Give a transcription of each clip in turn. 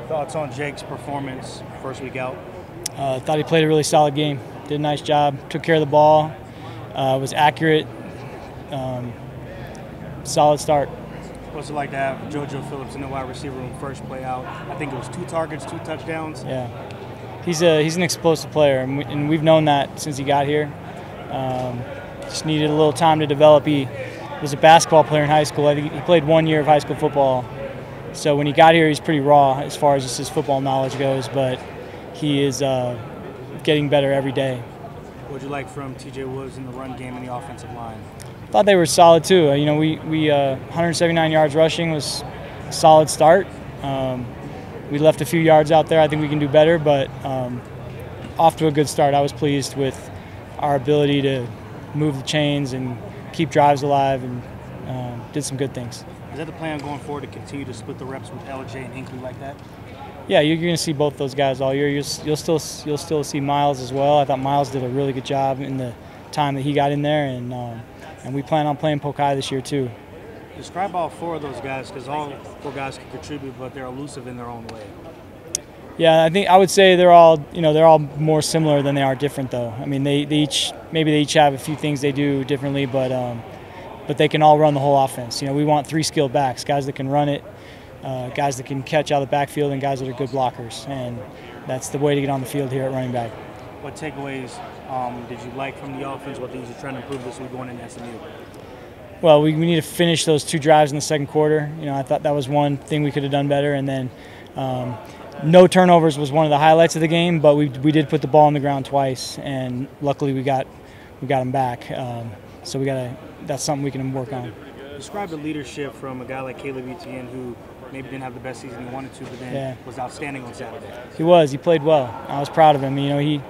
Thoughts on Jake's performance first week out? Thought he played a really solid game. Did a nice job. Took care of the ball. Was accurate. Solid start. What's it like to have JoJo Phillips in the wide receiver room first play out? I think it was 2 targets, 2 touchdowns. Yeah, he's an explosive player, and we've known that since he got here. Just needed a little time to develop. He was a basketball player in high school. I think he played 1 year of high school football. So when he got here, he's pretty raw as far as just his football knowledge goes, but he is getting better every day. What did you like from T.J. Woods in the run game and the offensive line? I thought they were solid too. You know, we 179 yards rushing was a solid start. We left a few yards out there. I think we can do better, but off to a good start. I was pleased with our ability to move the chains and keep drives alive, and did some good things. Is that the plan going forward, to continue to split the reps with LJ and Hinckley like that? Yeah, you're going to see both those guys all year. You'll still see Miles as well. I thought Miles did a really good job in the time that he got in there, and we plan on playing Pokai this year too. Describe all 4 of those guys, because all 4 guys can contribute, but they're elusive in their own way. Yeah, I would say they're all more similar than they are different though. I mean, they each have a few things they do differently, but they can all run the whole offense. You know, we want 3 skilled backs, guys that can run it, guys that can catch out of the backfield, and guys that are good blockers. And that's the way to get on the field here at running back. What takeaways did you like from the offense? What things you're trying to improve this week going into SMU? Well, we need to finish those 2 drives in the second quarter. You know, I thought that was one thing we could have done better. And then no turnovers was one of the highlights of the game, but we did put the ball on the ground twice, and luckily we got them back. So that's something we can work on. Describe the leadership from a guy like Caleb Etienne, who maybe didn't have the best season he wanted to, but then was outstanding on Saturday. He played well. I was proud of him. You know, he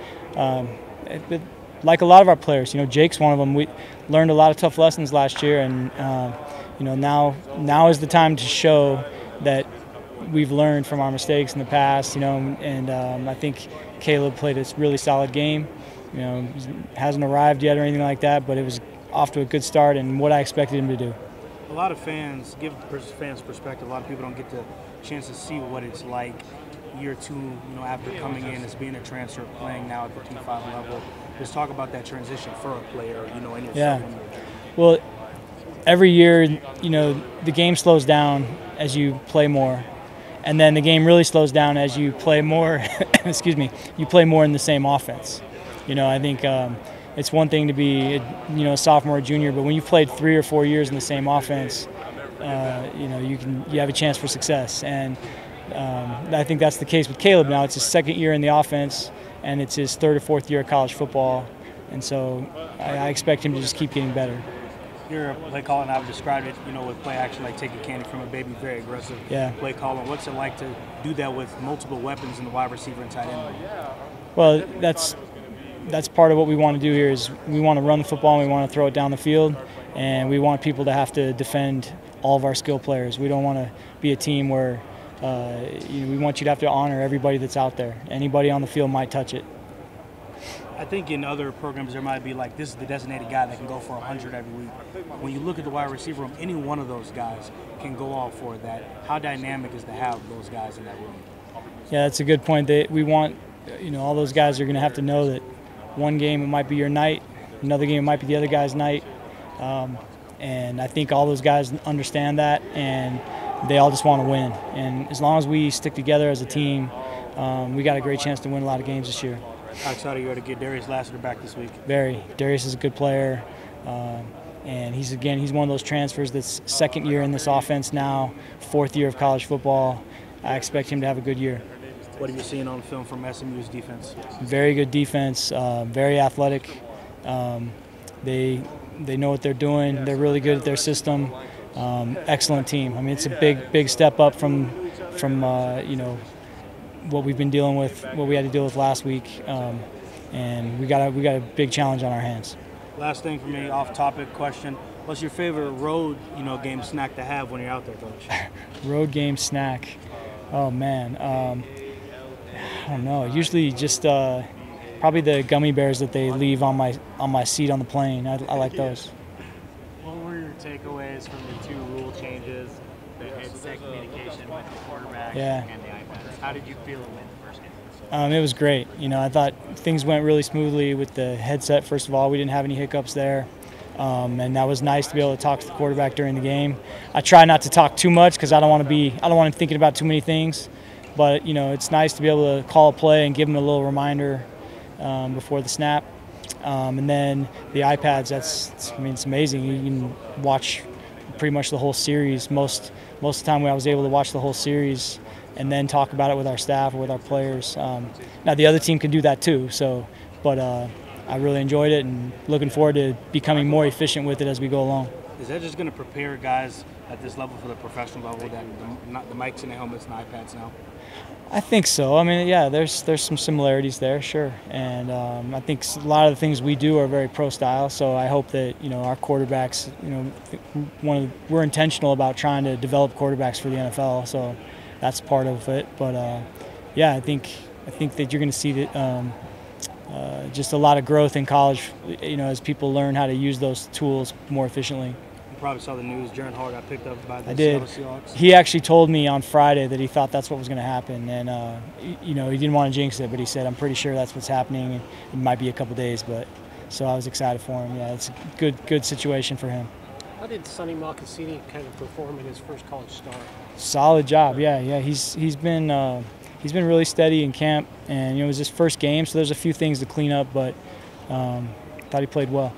like a lot of our players. You know, Jake's one of them. We learned a lot of tough lessons last year, and you know, now is the time to show that we've learned from our mistakes in the past. You know, and I think Caleb played a really solid game. You know, he hasn't arrived yet or anything like that, but it was off to a good start and what I expected him to do. A lot of fans, give fans perspective, a lot of people don't get the chance to see what it's like year 2, you know, after coming in as being a transfer, playing now at the P5 level. Just talk about that transition for a player, you know, in your second year. Well, every year, you know, the game slows down as you play more, and then the game really slows down as you play more. Excuse me, you play more in the same offense. You know, I think it's one thing to be, a sophomore or junior, but when you've played 3 or 4 years in the same offense, you know, you have a chance for success. And I think that's the case with Caleb now. It's his 2nd year in the offense, and it's his 3rd or 4th year of college football. And so I expect him to just keep getting better. Your play calling, I've described it, you know, with play action, like taking candy from a baby, very aggressive play calling. What's it like to do that with multiple weapons in the wide receiver and tight end? Well, that's part of what we want to do here. Is we want to run the football and we want to throw it down the field, and we want people to have to defend all of our skill players. We don't want to be a team where we want you to have to honor everybody that's out there. Anybody on the field might touch it. I think in other programs there might be like, this is the designated guy that can go for 100 every week. When you look at the wide receiver room, any one of those guys can go all for that. How dynamic is to have those guys in that room? Yeah, that's a good point. We want, all those guys are going to have to know that one game it might be your night, another game it might be the other guy's night. And I think all those guys understand that, and they all just want to win. And as long as we stick together as a team, we got a great chance to win a lot of games this year. How excited you are to get Darius Lassiter back this week? Very. Darius is a good player, and he's one of those transfers that's 2nd year in this offense now, 4th year of college football. I expect him to have a good year. What are you seeing on film from SMU's defense? Very good defense, very athletic. They know what they're doing. They're really good at their system. Excellent team. I mean, it's a big step up from what we've been dealing with, what we had to deal with last week, and we got a big challenge on our hands. Last thing for me, off-topic question: what's your favorite road game snack to have when you're out there, Coach? Road game snack? Oh man, I don't know. Usually just probably the gummy bears that they leave on my seat on the plane. I like those. What were your takeaways from the 2 rule changes, the headset communication with the quarterback and the iPads? How did you feel it went the first game? It was great. I thought things went really smoothly with the headset. First of all, we didn't have any hiccups there. And that was nice to be able to talk to the quarterback during the game. I try not to talk too much because I don't want him thinking about too many things. But it's nice to be able to call a play and give him a little reminder before the snap. And then the iPads, it's amazing. You can watch pretty much the whole series. Most of the time I was able to watch the whole series and then talk about it with our staff or with our players. Now the other team can do that too. But I really enjoyed it and looking forward to becoming more efficient with it as we go along. Is that just going to prepare guys at this level for the professional level, that not the mics and the helmets and the iPads now? I think so. I mean, yeah, there's some similarities there, sure. And I think a lot of the things we do are very pro style. So I hope that our quarterbacks, we're intentional about trying to develop quarterbacks for the NFL. So that's part of it. But yeah, I think that you're going to see that. Just a lot of growth in college, as people learn how to use those tools more efficiently. You probably saw the news. Jaron Hall got picked up by the Seattle Seahawks. He actually told me on Friday that he thought that's what was going to happen, and he didn't want to jinx it, but he said, "I'm pretty sure that's what's happening. It might be a couple days, but." So I was excited for him. Yeah, it's a good situation for him. How did Sonny Marcassini kind of perform in his first college start? Solid job. Yeah. He's been really steady in camp, and it was his first game, so there's a few things to clean up, but thought he played well.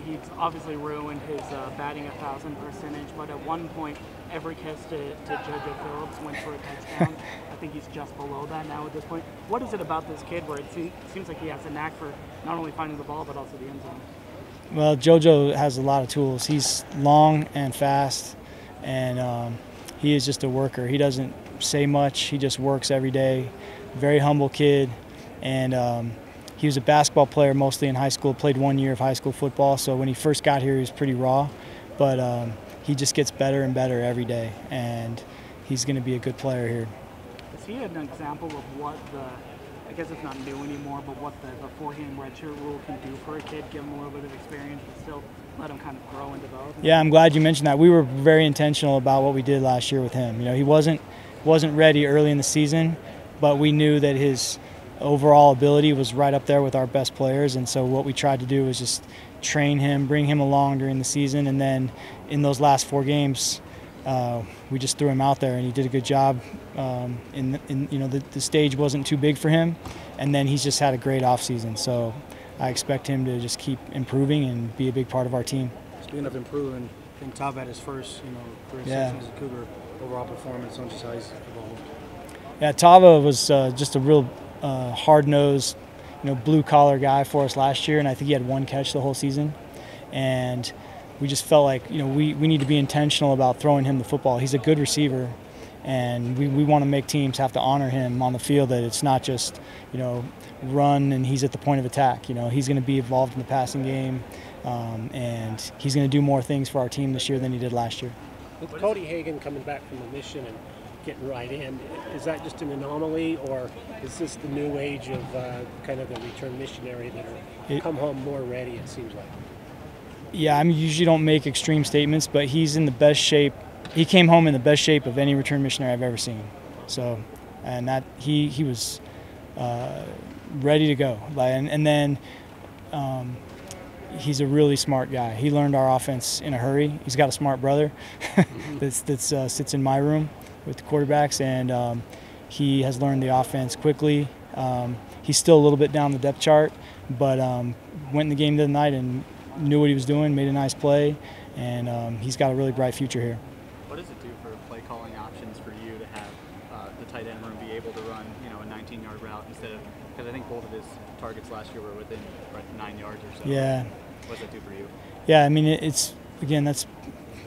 He's obviously ruined his batting 1,000 percentage, but at one point, every catch to JoJo Phillips went for a touchdown. I think he's just below that now at this point. What is it about this kid where it seems like he has a knack for not only finding the ball, but also the end zone? Well, JoJo has a lot of tools. He's long and fast, and he is just a worker. He doesn't say much. He just works every day. Very humble kid, and he was a basketball player mostly in high school, played 1 year of high school football, so when he first got here he was pretty raw, but he just gets better and better every day, and he's going to be a good player here. Is he an example of what I guess it's not new anymore, but what the beforehand redshirt rule can do for a kid, give him a little bit of experience, but still let him kind of grow and develop? Yeah, I'm glad you mentioned that. We were very intentional about what we did last year with him. He wasn't ready early in the season, but we knew that his overall ability was right up there with our best players, and so what we tried to do was just train him, bring him along during the season, and then in those last 4 games we just threw him out there, and he did a good job. The stage wasn't too big for him, and then he's just had a great offseason, so I expect him to just keep improving and be a big part of our team. Speaking of improving, I think Tav had his first career season as a Cougar overall performance on just how he's evolved. Yeah, Tava was just a real hard-nosed, blue-collar guy for us last year, and I think he had 1 catch the whole season. And we just felt like, we need to be intentional about throwing him the football. He's a good receiver, and we want to make teams have to honor him on the field, that it's not just, run and he's at the point of attack. He's going to be involved in the passing game, and he's going to do more things for our team this year than he did last year. With Cody Hagan coming back from the mission and getting right in, is that just an anomaly, or is this the new age of kind of the return missionary that come home more ready, it seems like? Yeah, I usually don't make extreme statements, but he's in the best shape. He came home in the best shape of any return missionary I've ever seen. So, and that he was ready to go. And then he's a really smart guy. He learned our offense in a hurry. He's got a smart brother that sits in my room with the quarterbacks, and he has learned the offense quickly. He's still a little bit down the depth chart, but went in the game the other night and knew what he was doing, made a nice play, and he's got a really bright future here. What does it do for play calling options for you to have the tight end room be able to run, a 19-yard route instead of, because I think both of his targets last year were within 9 yards or so. Yeah. What does that do for you? Yeah, I mean, again, that's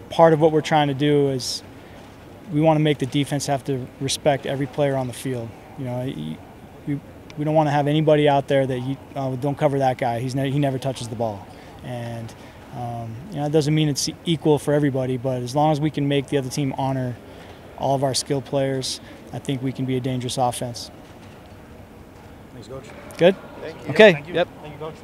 part of what we're trying to do is we want to make the defense have to respect every player on the field. We don't want to have anybody out there that don't cover that guy. He never touches the ball. And it doesn't mean it's equal for everybody, but as long as we can make the other team honor all of our skilled players, I think we can be a dangerous offense. Thanks, Coach. Good? Thank you. Okay. Thank you. Yep. Thank you, Coach.